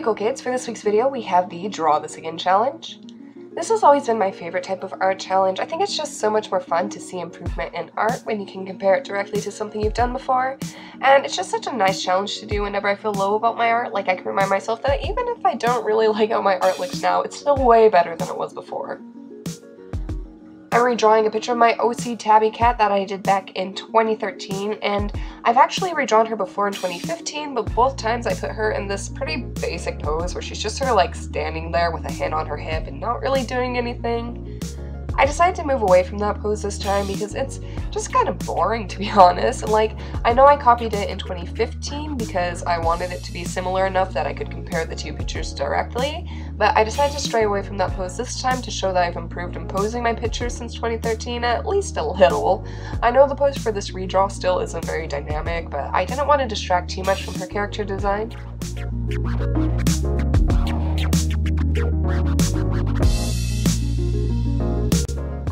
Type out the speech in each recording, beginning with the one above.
Hey cool kids, for this week's video we have the Draw This Again challenge. This has always been my favorite type of art challenge. I think it's just so much more fun to see improvement in art when you can compare it directly to something you've done before. And it's just such a nice challenge to do whenever I feel low about my art. Like, I can remind myself that even if I don't really like how my art looks now, it's still way better than it was before. I'm redrawing a picture of my OC Tabby cat that I did back in 2013, and I've actually redrawn her before in 2015, but both times I put her in this pretty basic pose where she's just sort of like standing there with a hand on her hip and not really doing anything. I decided to move away from that pose this time because it's just kind of boring, to be honest. And like, I know I copied it in 2015 because I wanted it to be similar enough that I could compare the two pictures directly, but I decided to stray away from that pose this time to show that I've improved in posing my pictures since 2013 at least a little. I know the pose for this redraw still isn't very dynamic, but I didn't want to distract too much from her character design.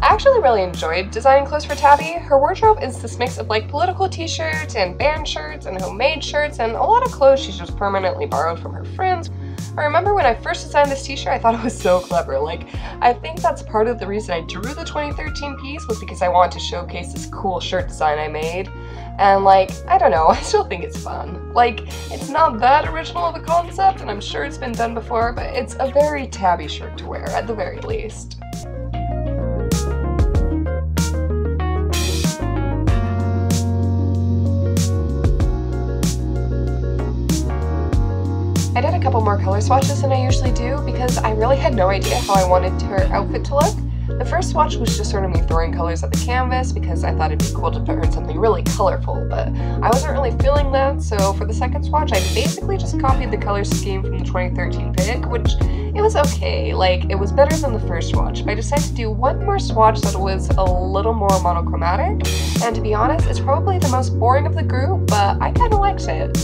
I actually really enjoyed designing clothes for Tabby. Her wardrobe is this mix of like political t-shirts and band shirts and homemade shirts and a lot of clothes she's just permanently borrowed from her friends. I remember when I first designed this t-shirt, I thought it was so clever. Like, I think that's part of the reason I drew the 2013 piece was because I wanted to showcase this cool shirt design I made. And like, I don't know, I still think it's fun. Like, it's not that original of a concept, and I'm sure it's been done before, but it's a very Tabby shirt to wear at the very least. I did a couple more color swatches than I usually do because I really had no idea how I wanted her outfit to look. The first swatch was just sort of me throwing colors at the canvas because I thought it'd be cool to put her in something really colorful, but I wasn't really feeling that, so for the second swatch I basically just copied the color scheme from the 2013 pic, which it was okay. Like, it was better than the first swatch, but I decided to do one more swatch that was a little more monochromatic, and to be honest, it's probably the most boring of the group, but I kinda liked it.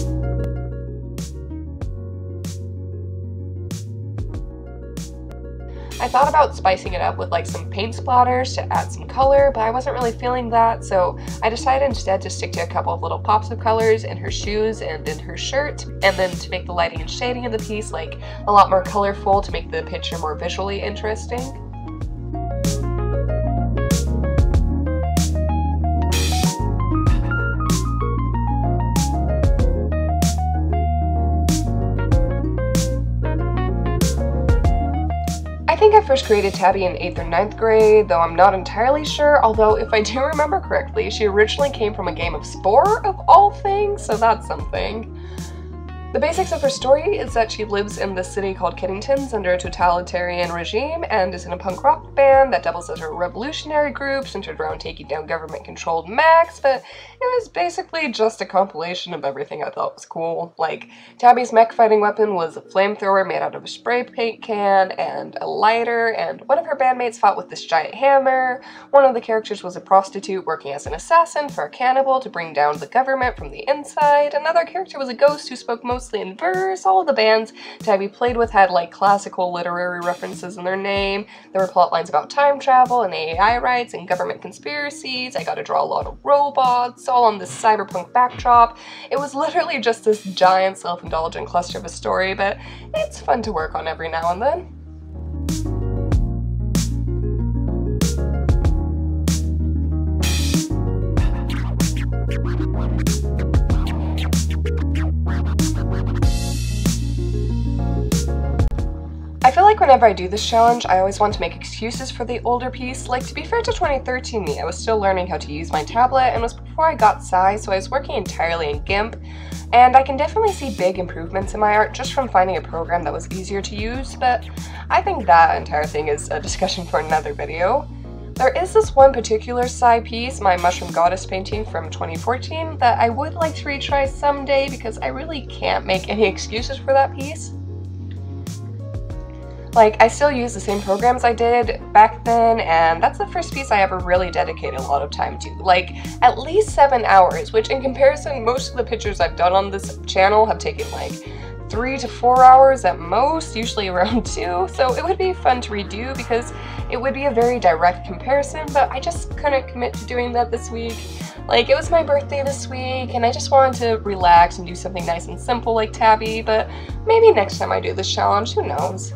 I thought about spicing it up with like some paint splatters to add some color, but I wasn't really feeling that, so I decided instead to stick to a couple of little pops of colors in her shoes and in her shirt, and then to make the lighting and shading of the piece like a lot more colorful to make the picture more visually interesting. I think I first created Tabby in 8th or 9th grade, though I'm not entirely sure, although if I do remember correctly, she originally came from a game of Spore, of all things, so that's something. The basics of her story is that she lives in this city called Kiddingtons under a totalitarian regime and is in a punk rock band that doubles as a revolutionary group centered around taking down government-controlled mechs, but it was basically just a compilation of everything I thought was cool. Like, Tabby's mech fighting weapon was a flamethrower made out of a spray paint can and a lighter, and one of her bandmates fought with this giant hammer. One of the characters was a prostitute working as an assassin for a cannibal to bring down the government from the inside. Another character was a ghost who spoke mostly in verse. All of the bands Tabby played with had like classical literary references in their name. There were plot lines about time travel and AI rights and government conspiracies. I got to draw a lot of robots, all on this cyberpunk backdrop. It was literally just this giant self-indulgent cluster of a story, but it's fun to work on every now and then. I feel like whenever I do this challenge, I always want to make excuses for the older piece. Like, to be fair to 2013 me, I was still learning how to use my tablet, and it was before I got Sai, so I was working entirely in GIMP, and I can definitely see big improvements in my art just from finding a program that was easier to use, but I think that entire thing is a discussion for another video. There is this one particular Sai piece, my Mushroom Goddess painting from 2014, that I would like to retry someday because I really can't make any excuses for that piece. Like, I still use the same programs I did back then, and that's the first piece I ever really dedicated a lot of time to. Like, at least 7 hours, which in comparison, most of the pictures I've done on this channel have taken like 3 to 4 hours at most, usually around 2, so it would be fun to redo because it would be a very direct comparison, but I just couldn't commit to doing that this week. Like, it was my birthday this week, and I just wanted to relax and do something nice and simple like Tabby, but maybe next time I do this challenge, who knows?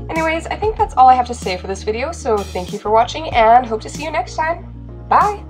Anyways, I think that's all I have to say for this video, so thank you for watching and hope to see you next time. Bye!